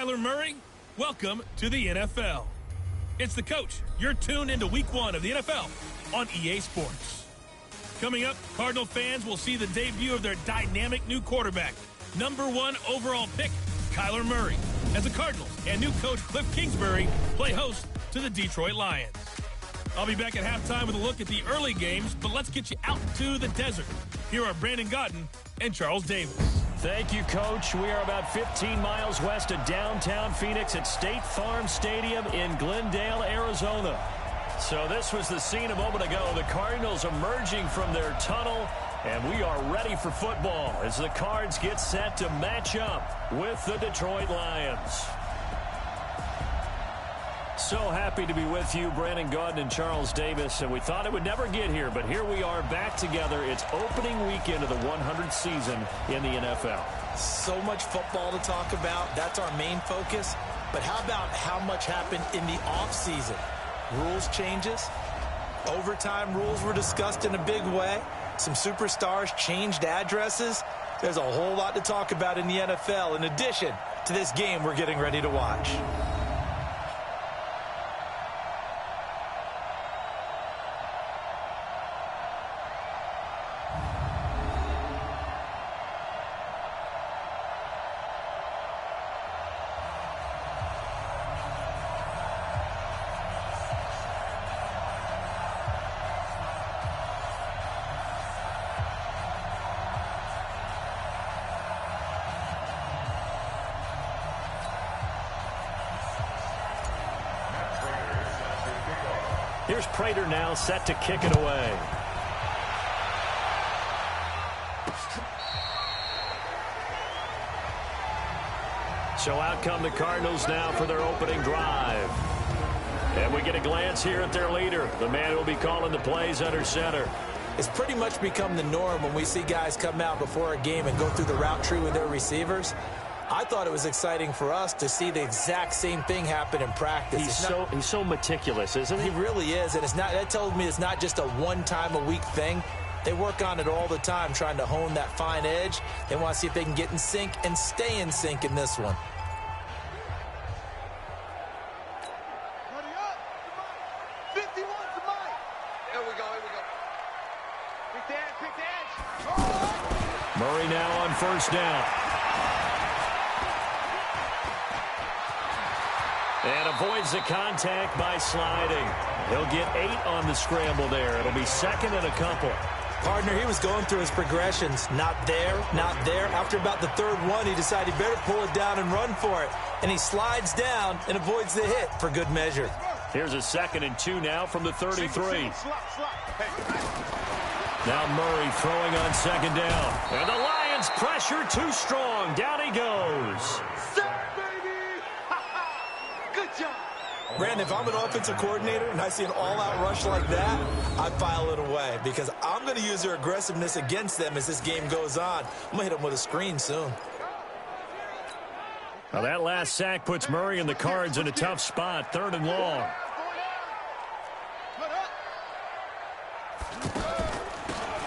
Kyler Murray, welcome to the NFL. It's The Coach. You're tuned into Week 1 of the NFL on EA Sports. Coming up, Cardinal fans will see the debut of their dynamic new quarterback, #1 overall pick, Kyler Murray, as the Cardinals and new coach Cliff Kingsbury play host to the Detroit Lions. I'll be back at halftime with a look at the early games, but let's get you out to the desert. Here are Brandon Gaudin and Charles Davis. Thank you, Coach. We are about 15 miles west of downtown Phoenix at State Farm Stadium in Glendale, Arizona. So this was the scene a moment ago. The Cardinals emerging from their tunnel, and we are ready for football as the Cards get set to match up with the Detroit Lions. So happy to be with you, Brandon Gaudin and Charles Davis, and we thought it would never get here, but here we are back together. It's opening weekend of the 100th season in the NFL. So much football to talk about. That's our main focus. But how about how much happened in the offseason? Rules changes. Overtime rules were discussed in a big way. Some superstars changed addresses. There's a whole lot to talk about in the NFL in addition to this game we're getting ready to watch. Here's Prater now set to kick it away. So out come the Cardinals now for their opening drive. And we get a glance here at their leader, the man who will be calling the plays under center. It's pretty much become the norm when we see guys come out before a game and go through the route tree with their receivers. I thought it was exciting for us to see the exact same thing happen in practice. He's so meticulous, isn't he? He really is, and that tells me it's not just a one-time-a-week thing. They work on it all the time, trying to hone that fine edge. They want to see if they can get in sync and stay in sync in this one. Murray now on first down. And avoids the contact by sliding. He'll get 8 on the scramble there. It'll be second and a couple. Partner, he was going through his progressions. Not there, not there. After about the third one, he decided he better pull it down and run for it. And he slides down and avoids the hit for good measure. Here's a 2nd and 2 now from the 33. Now Murray throwing on 2nd down. And the Lions pressure too strong. Down he goes. Brandon, if I'm an offensive coordinator and I see an all-out rush like that, I file it away because I'm going to use their aggressiveness against them as this game goes on. I'm going to hit them with a screen soon. Now that last sack puts Murray and the Cards in a tough spot, 3rd and long.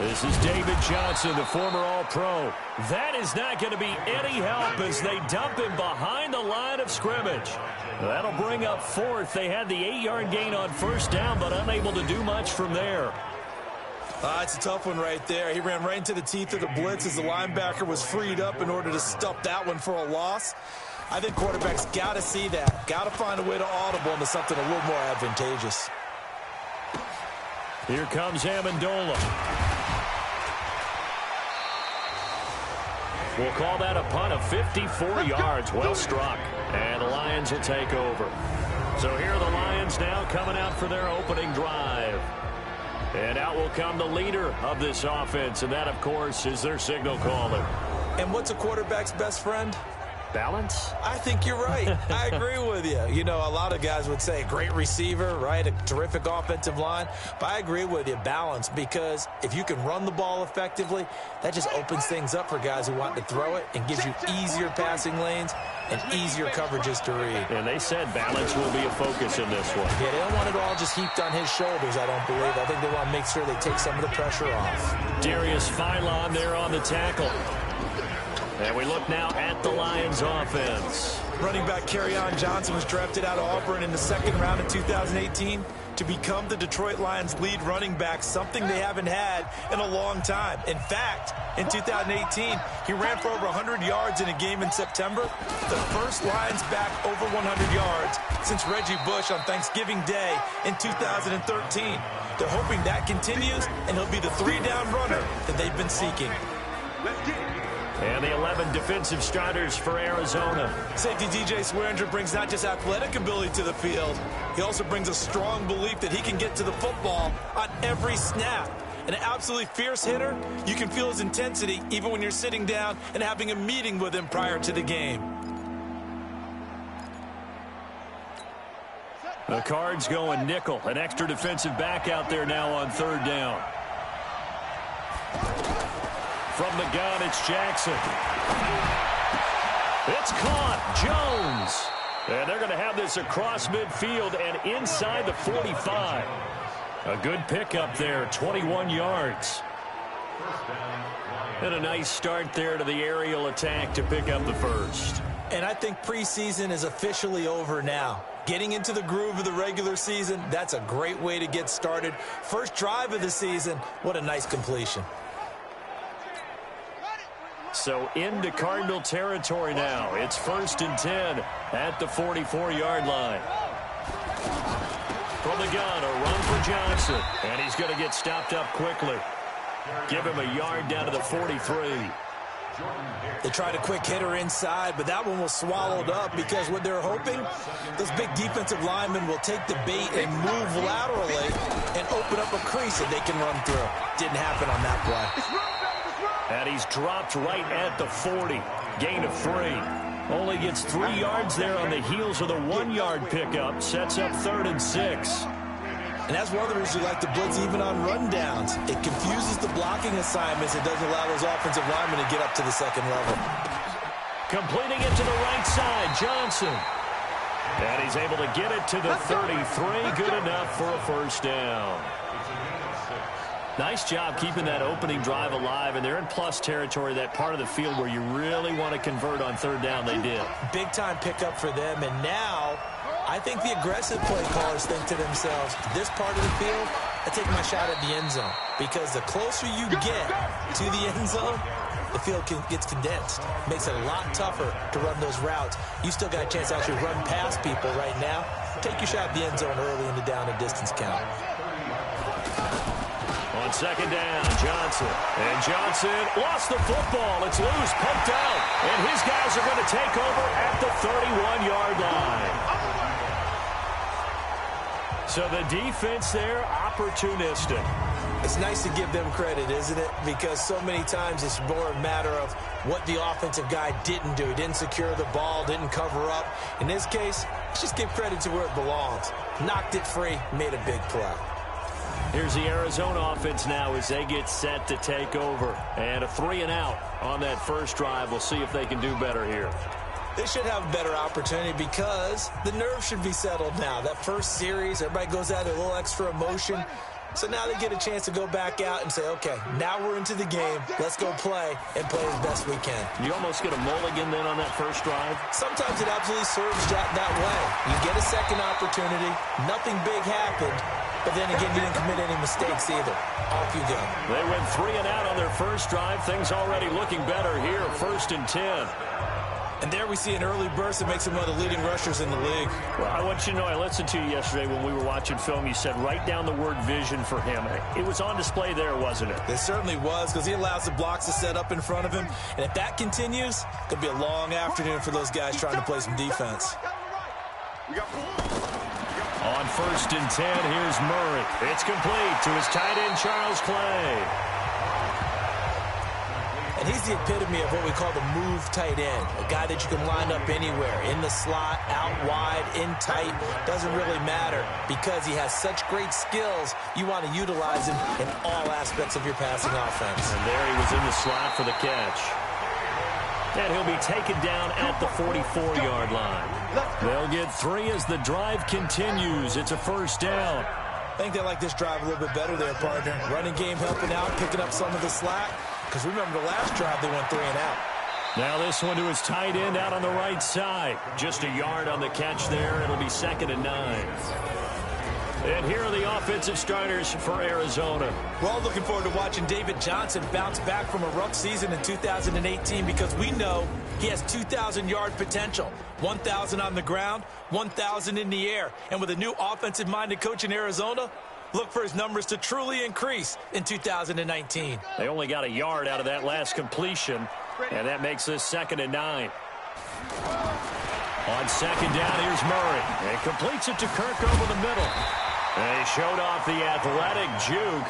This is David Johnson, the former All-Pro. That is not going to be any help as they dump him behind the line of scrimmage. That'll bring up 4th. They had the 8-yard gain on first down, but unable to do much from there. It's a tough one right there. He ran right into the teeth of the blitz as the linebacker was freed up in order to stop that one for a loss. I think quarterbacks got to see that. Got to find a way to audible into something a little more advantageous. Here comes Amendola. We'll call that a punt of 54 yards. Well struck. And the Lions will take over. So here are the Lions now coming out for their opening drive. And out will come the leader of this offense. And that, of course, is their signal caller. And what's a quarterback's best friend? Balance? I think you're right. I agree with you. You know, a lot of guys would say great receiver, right? A terrific offensive line. But I agree with you, balance, because if you can run the ball effectively, that just opens things up for guys who want to throw it and gives you easier passing lanes and easier coverages to read. And they said balance will be a focus in this one. Yeah, they don't want it all just heaped on his shoulders, I don't believe. I think they want to make sure they take some of the pressure off. Darius Philon there on the tackle. And we look now at the Lions offense. Running back Kerryon Johnson was drafted out of Auburn in the second round in 2018 to become the Detroit Lions' lead running back, something they haven't had in a long time. In fact, in 2018, he ran for over 100 yards in a game in September, the first Lions back over 100 yards since Reggie Bush on Thanksgiving Day in 2013. They're hoping that continues, and he'll be the three-down runner that they've been seeking. And the 11 defensive starters for Arizona. Safety DJ Swearinger brings not just athletic ability to the field, he also brings a strong belief that he can get to the football on every snap. An absolutely fierce hitter, you can feel his intensity even when you're sitting down and having a meeting with him prior to the game. The Cards going nickel. An extra defensive back out there now on third down. From the gun, it's Jackson. It's caught. Jones. And they're going to have this across midfield and inside the 45. A good pickup there, 21 yards. And a nice start there to the aerial attack to pick up the first. And I think preseason is officially over now. Getting into the groove of the regular season, that's a great way to get started. First drive of the season, what a nice completion. So into Cardinal territory now. It's 1st and 10 at the 44-yard line. From the gun, a run for Johnson. And he's going to get stopped up quickly. Give him a yard down to the 43. They tried a quick hitter inside, but that one was swallowed up because what they're hoping, those big defensive linemen will take the bait and move laterally and open up a crease that they can run through. Didn't happen on that play. And he's dropped right at the 40. Gain of 3. Only gets 3 yards there on the heels of the 1-yard pickup. Sets up 3rd and 6. And that's one of the reasons you like to blitz even on rundowns. It confuses the blocking assignments. It doesn't allow those offensive linemen to get up to the second level. Completing it to the right side, Johnson. And he's able to get it to the 33. Good enough for a first down. Nice job keeping that opening drive alive, and they're in plus territory, that part of the field where you really want to convert on third down. They did. Big-time pickup for them, and now I think the aggressive play callers think to themselves, this part of the field, I take my shot at the end zone, because the closer you get to the end zone, the field gets condensed. Makes it a lot tougher to run those routes. You still got a chance to actually run past people right now. Take your shot at the end zone early in the down and distance count. On second down, Johnson. And Johnson lost the football. It's loose, poked out. And his guys are going to take over at the 31-yard line. So the defense there, opportunistic. It's nice to give them credit, isn't it? Because so many times it's more a matter of what the offensive guy didn't do. He didn't secure the ball, didn't cover up. In this case, let's just give credit to where it belongs. Knocked it free, made a big play. Here's the Arizona offense now as they get set to take over. And a 3-and-out on that first drive. We'll see if they can do better here. They should have a better opportunity because the nerves should be settled now. That first series, everybody goes out with a little extra emotion. So now they get a chance to go back out and say, okay, now we're into the game. Let's go play and play as best we can. You almost get a mulligan then on that first drive? Sometimes it absolutely serves that way. You get a second opportunity. Nothing big happened. But then again, you didn't commit any mistakes either. Off you go. They went 3-and-out on their first drive. Things already looking better here. 1st and 10. And there we see an early burst that makes him one of the leading rushers in the league. Well, I want you to know, I listened to you yesterday when we were watching film. You said write down the word vision for him. It was on display there, wasn't it? It certainly was, because he allows the blocks to set up in front of him. And if that continues, it'll be a long afternoon for those guys trying to play some defense. On 1st and 10, here's Murray. It's complete to his tight end, Charles Clay. And he's the epitome of what we call the move tight end. A guy that you can line up anywhere, in the slot, out wide, in tight. Doesn't really matter because he has such great skills. You want to utilize him in all aspects of your passing offense. And there he was in the slot for the catch. And he'll be taken down at the 44-yard line. They'll get 3 as the drive continues. It's a first down. I think they like this drive a little bit better there, partner. Running game helping out, picking up some of the slack. Because remember, the last drive, they went 3-and-out. Now this one to his tight end out on the right side. Just a yard on the catch there. It'll be 2nd and 9. And here are the offensive starters for Arizona. We're all looking forward to watching David Johnson bounce back from a rough season in 2018 because we know he has 2,000-yard potential, 1,000 on the ground, 1,000 in the air. And with a new offensive-minded coach in Arizona, look for his numbers to truly increase in 2019. They only got a yard out of that last completion, and that makes this 2nd and 9. On 2nd down, here's Murray. And completes it to Kirk over the middle. And he showed off the athletic juke.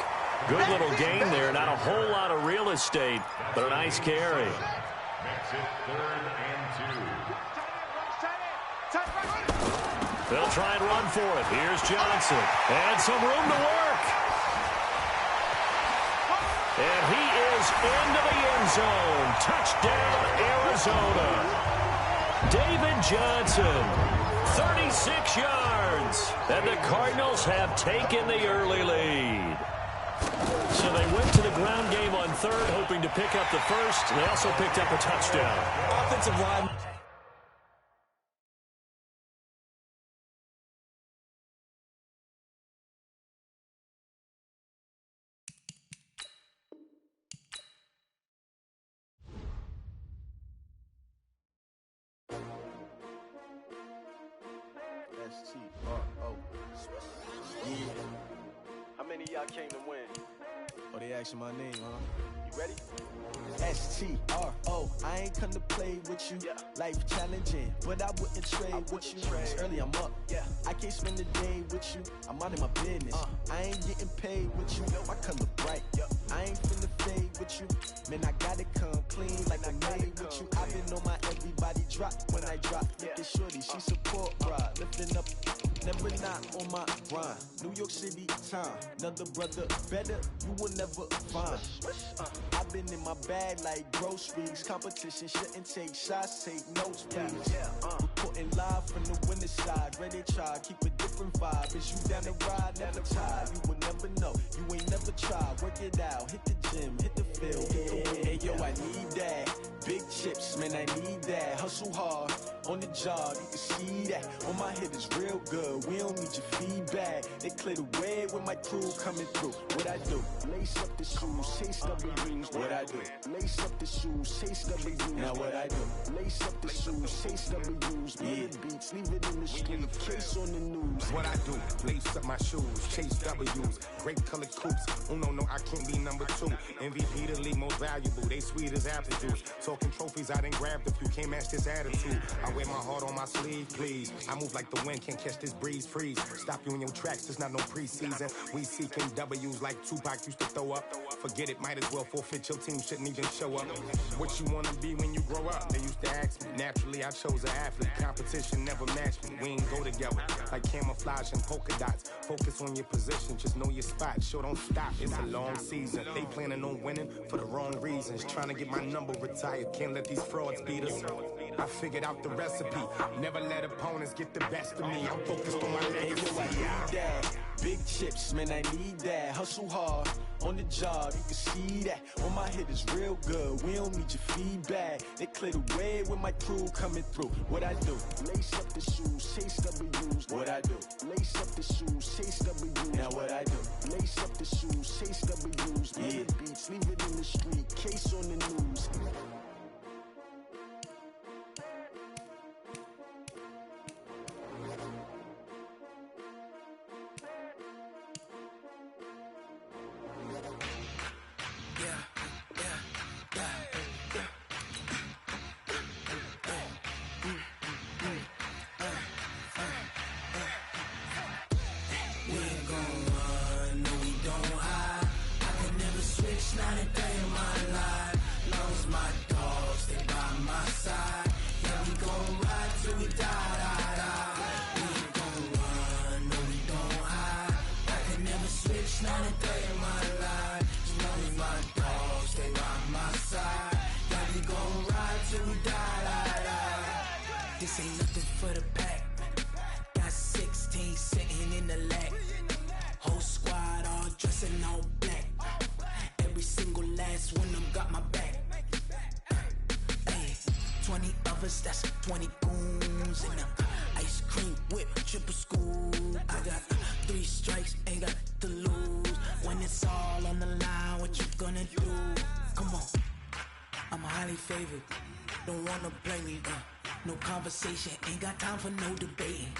Good little gain there. Not a whole lot of real estate, but a nice carry. They'll try and run for it. Here's Johnson. And some room to work. And he is into the end zone. Touchdown, Arizona. David Johnson, 36 yards. And the Cardinals have taken the early lead. So they went to the ground game on 3rd, hoping to pick up the first. They also picked up a touchdown. Offensive line. S-T-R-O. Yeah. How many of y'all came to win? Oh, they asking my name, huh? You ready? S-T-R-O. I ain't come to play with you. Yeah. Life challenging, but I wouldn't trade with you. It's early, I'm up. Yeah. I can't spend the day with you. I'm out of my business. I ain't getting paid with you. My color bright. I ain't finna fade with you. Man, I gotta come clean like I made with you. I've been on my everybody drop when I drop. Look at shorty, she support ride. Lifting up, never not on my grind. New York City time. Another brother better, you will never find. I've been in my bag like groceries. Competition shouldn't take shots, take notes, please. Reporting live from the winning side. Ready to try, keep a different vibe. Is you down the ride, never tired. You will never know, you ain't never tried. Work it out, hit the gym, hit the field. Hey yo, I need that. Big chips, man, I need that. Hustle hard, on the job, you can see that. On my head is real good, we don't need your feedback. They clear the way with my crew coming through. What I do? Lace up the shoes, chase W's. What I do? Lace up the shoes, chase W's. Now what I do? Lace up the shoes, chase W's. Yeah, beats, leave it in the street, case on the news. What I do? Lace up my shoes, chase W's. Great colored coops. Oh no, I can't be number 2. MVP the league most valuable. They sweet as apple juice. Talking trophies, I done grabbed a few. Can't match this attitude. I wear my heart on my sleeve, please. I move like the wind, can't catch this breeze, freeze. Stop you in your tracks, there's not no preseason. We seeking W's like Tupac used to throw up. Forget it, might as well forfeit. Your team shouldn't even show up. What you wanna be when you grow up? They used to ask me. Naturally, I chose an athlete. Competition never matched me. We ain't go together like camouflage and polka dots. Focus on your position, just know your spot. Sure, don't stop. It's a long season. They planning on winning for the wrong reasons. Trying to get my number retired. Can't let these frauds beat us. I figured out the recipe. Never let opponents get the best of me. I'm focused on my legacy. Big chips, man, I need that. Hustle hard, on the job, you can see that. On my head is real good, we don't need your feedback. They clear the way with my crew coming through. What I do? Lace up the shoes, chase W's. What I do? Lace up the shoes, chase W's. Now what I do? Lace up the shoes, chase W's. Yeah, beats, leave it in the street, case on the news. Not a day in my life, lost my dog. brothers, that's 20 goons. And ice cream whip, triple scoop. I got 3 strikes, ain't got to lose. When it's all on the line, what you gonna do? Come on, I'm highly favored. Don't wanna blame me, no conversation, ain't got time for no debating.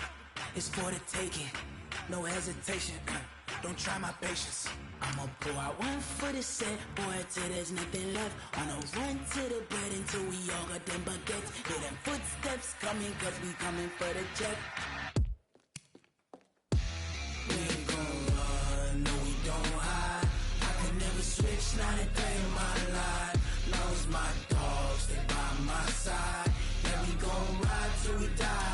It's for the taking, no hesitation, don't try my patience. I'ma pour out one for the set, boy, till there's nothing left. On a run to the bread until we all got them baguettes. Hear them footsteps coming, cause we coming for the check. We ain't gon' run, no we don't hide. I can never switch, not a day in my life. Long as my dogs, they by my side. Yeah, we gon' ride till we die.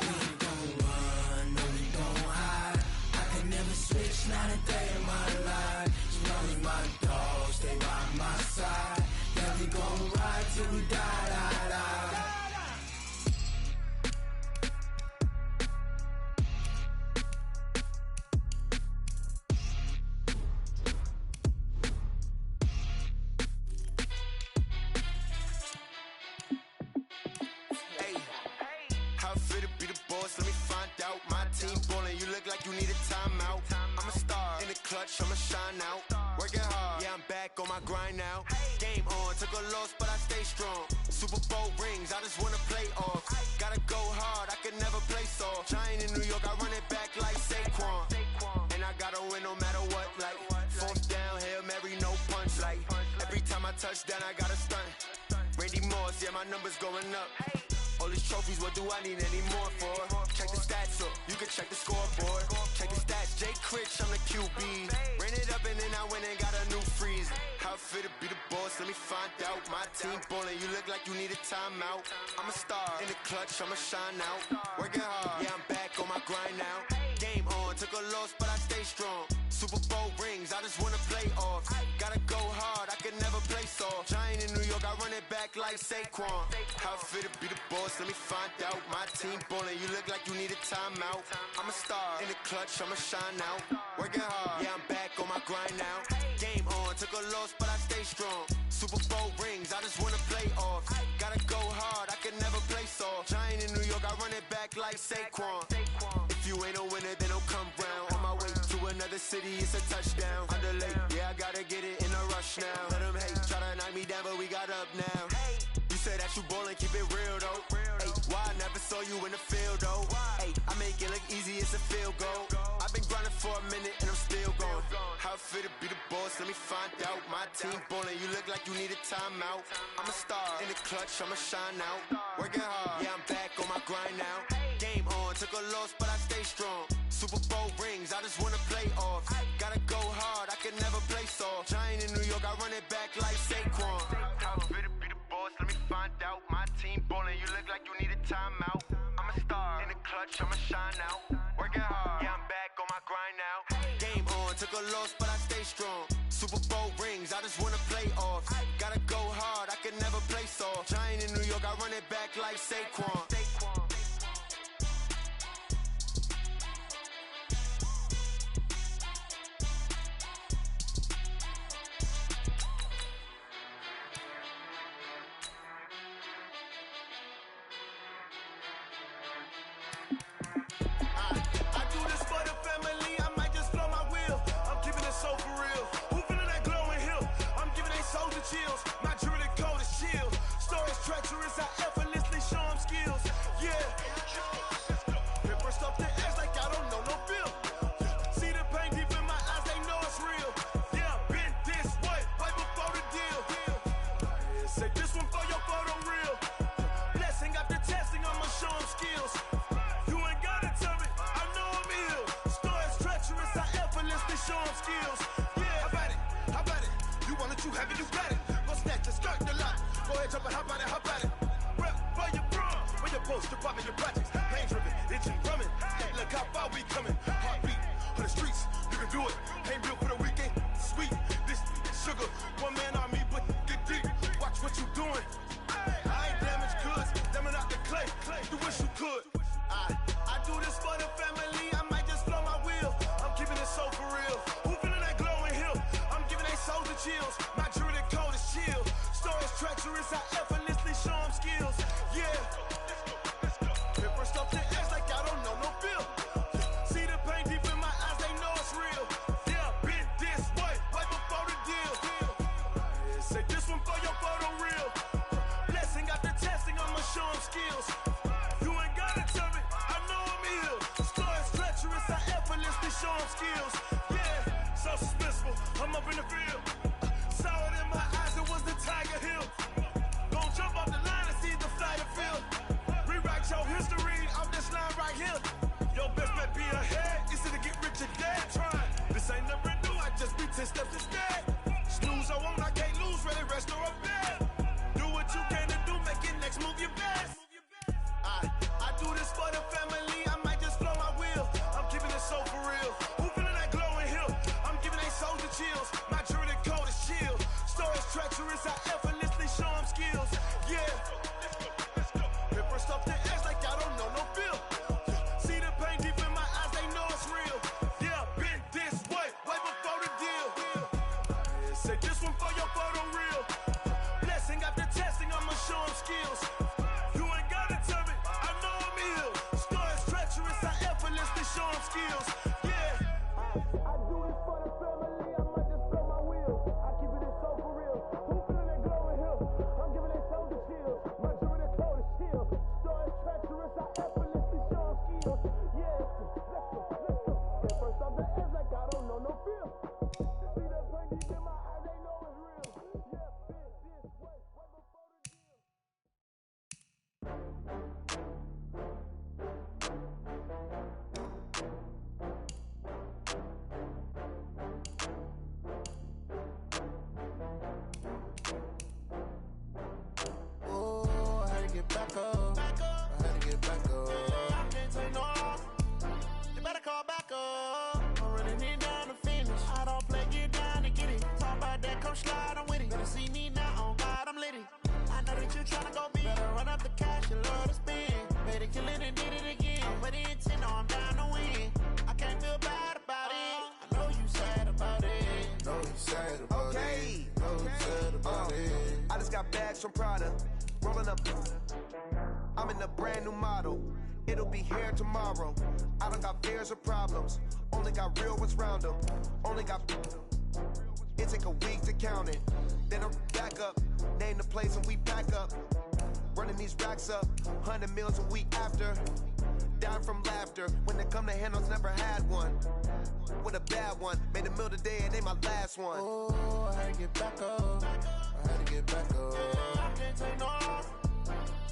We ain't gon' run, no we don't hide. I can never switch, not a day in my life. As long as my dogs, stay by my side. Yeah, we gon' ride till we die. Let me find out. My team ballin', you look like you need a timeout. I'm a star in the clutch, I'ma shine out. Working hard, yeah, I'm back on my grind now. Game on, took a loss, but I stay strong. Super Bowl rings, I just wanna play off. Gotta go hard, I can never play soft. Giant in New York, I run it back like Saquon. And I gotta win no matter what, like 4th down, Hail Mary, no punch. Like every time I touch down, I gotta stunt. Randy Moss, yeah, my numbers going up. All these trophies, what do I need any more for? Check the stats up, you can check the scoreboard. Check the stats, Jay Critch, I'm the QB. Ran it up and then I went and got a new freeze. How it fit to be the boss, let me find out. My team ballin', you look like you need a timeout. I'm a star in the clutch, I'ma shine out. Working hard, yeah, I'm back on my grind now. Game on, took a loss, but I stay strong. Super Bowl rings, I just wanna play off. Gotta go hard, I can never play soft. Giant in New York, I run it back like Saquon. How it fit to be the boss, let me find out. My team ballin', you look like you need a timeout. I'm a star in the clutch, I'ma shine out. Working hard, yeah, I'm back on my grind now. Game on, took a loss, but I stay strong. Super Bowl rings, I just wanna play off. Gotta go hard, I can never play soft. Giant in New York, I run it back like Saquon. If you ain't a winner, then don't come round. On my way to another city, it's a touchdown. Underlay, yeah, I gotta get it in a rush now. Let them hate, try to knock me down, but we got up now. You said that you ballin', keep it real though. Ay, why I never saw you in the field though? Ay, I make it look easy, it's a field goal. I've been grinding for a minute and I'm still going. How it fit to be the boss, let me find out. My team ballin', you look like you need a timeout. I'm a star in the clutch, I'ma shine out. Working hard, yeah, I'm back on my grind now. Game on, took a loss, but I stay strong. Super Bowl rings, I just wanna play off. Gotta go hard, I can never play soft. Giant in New York, I run it back like Saquon. How it fit to be the boss, let me find out. My team ballin', you look like you need a timeout. I'm a star in the clutch, I'ma shine out. Working hard, yeah, I'm back on my grind now. Game on, took a loss, but I stay strong. Super Bowl rings, I just wanna play off. Gotta go hard, I can never play soft. Giant in New York, I run it back like Saquon. Chills. My jewelry code is chill. Stories treacherous, I effortlessly show them skills. Yeah. It burst off the edge like I don't know no feel. See the pain deep in my eyes, they know it's real. Yeah, been this way, right before the deal. Say this one for your photo real. Blessing after testing, I'ma show them skills. You ain't gotta tell me, I know I'm ill. Stories treacherous, I effortlessly show them skills. Yeah, how about it? How about it? You want it, you have it, you got it. Go snatch the skirt, the lot. Go ahead, jump it, how about it, how about it? Rep for your bro, for your poster, popping your projects. Pain driven, itching, drumming. Look how far we coming. Heartbeat for the streets, you can do it. Ain't built for the weekend, sweet. This sugar, one man army, but get deep. Watch what you doing. I ain't damaged goods, damn it out the clay. You wish you could. I do this for the family, I might just blow my wheel. I'm keeping it so for real. Who feeling that glowing hill? I'm giving they souls the chills. My jewelry code is chill. Stories treacherous, I effortlessly show them skills. 10 steps instead. Snooze, I won't, I can't lose, ready, rest or a bed. Do what you can to do, make your next move your best. I do this for the family, I might just blow my wheel. I'm keeping it so for real. Who feeling that glowing hill? I'm giving they soldier chills. My jewelry coat is chill. Stories treacherous, I effortlessly show them skills. Yeah. Paper stuff the edge like I don't know no feel. See the pain deep in my eyes, they know it's real. Yeah, been this way before the deal. Say this one for your photo reel. Blessing after testing, I'ma show them skills. You ain't gotta tell me, I know I'm ill. Stories treacherous, I effortlessly show them skills. Yeah. I do this for the family, I might just blow my wheel. I keep it so for real. Who feeling that glowing hill? I'm giving they soldier chills. My jewelry coat is chill. Stories treacherous, I effortlessly show them skills. Yeah. Let's go. Get first off the edge like I don't know no feel. See the pain deep in my eyes, they know it's real. Yeah, been this way before the deal. Oh, I had to get back up. I had to get back up. I can't take no loss. You better call back up. I'm running it down to finish. I don't play, get down and get it. Talk about that, come slide, I'm with it. Better see me now, on God, I'm litty. I know that you tryna go big. Better run up the cash, you love to spend. Better kill it and did it again. I'm with the intent, no, I'm down to win. I can't feel bad about it. I know you sad about it. Know you sad about it. Know you sad about it. I just got bags from Prada, rolling up. I'm in a brand new model. It'll be here tomorrow. I don't got fears or problems. Only got real ones round them. Only got. It take a week to count it. Then I'm back up. Name the place and we pack up. Running these racks up. 100 meals a week after. Down from laughter. When they come to handles, never had one. With a bad one. Made a meal today and ain't my last one. Oh, I had to get back up. I had to get back up. I can't take no loss.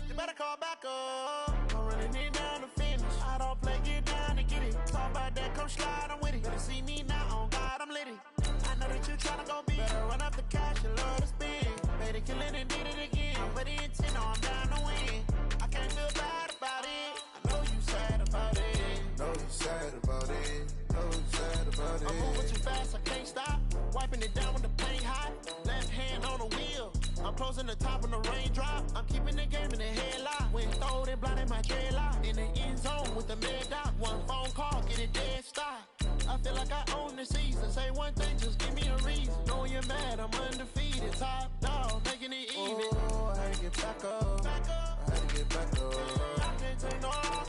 You better call back up. I'm running it down to finish. I don't play, get down and get it. Talk about that, come slide, I'm with it. Better see me now, on God, I'm litty. I know that you tryna go big. Better run up the cash, you love to spend. Better kill it and did it again. But the intent, no, I'm down to win. I can't feel bad about it. I know you sad about it. Know you sad about it. Know you sad about it. I'm moving too fast, I can't stop. Wiping it down with the paint hot. Left hand on the wheel. I'm closing the top when the raindrop. I'm keeping the game in the headlock. When throwed and blinded my dreadlock. In the end zone with the mad dot. One phone call, get it dead stop. I feel like I own the season. Say one thing, just give me a reason. Knowing you're mad, I'm undefeated. Top dog, making it even. Oh, I had to get back up. I had to get back up. I can't take no loss.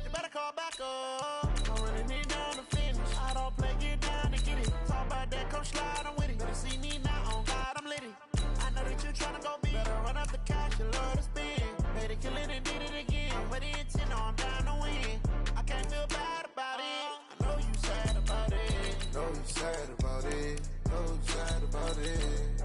You better call back up. I'm running it down to finish. I don't play, get down and get it. Talk about that, come slide, I'm with it. Better see me now, on God, I'm litty. I know that you tryna go big. Better run up the cash, you love to spend. Better kill it and did it again. But the intent, no, I'm down to win. I can't feel bad about it. I know you sad about it. Know you sad about it. Know you sad about it.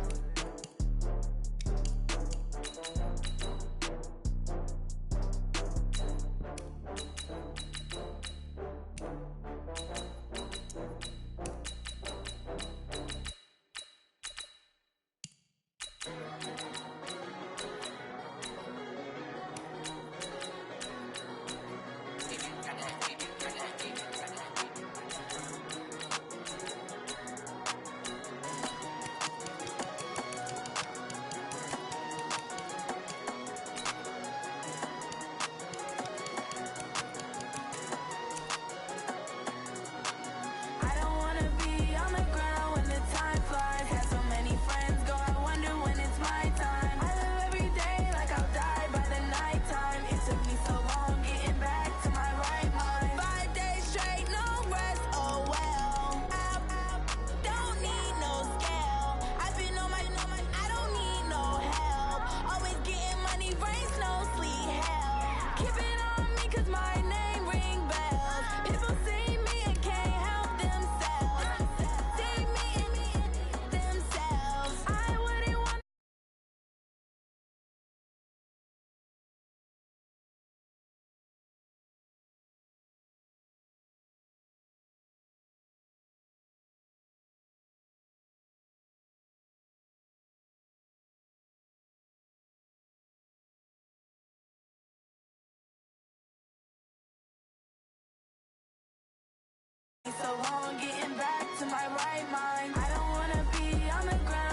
so long getting back to my right mind. I don't wanna be on the ground.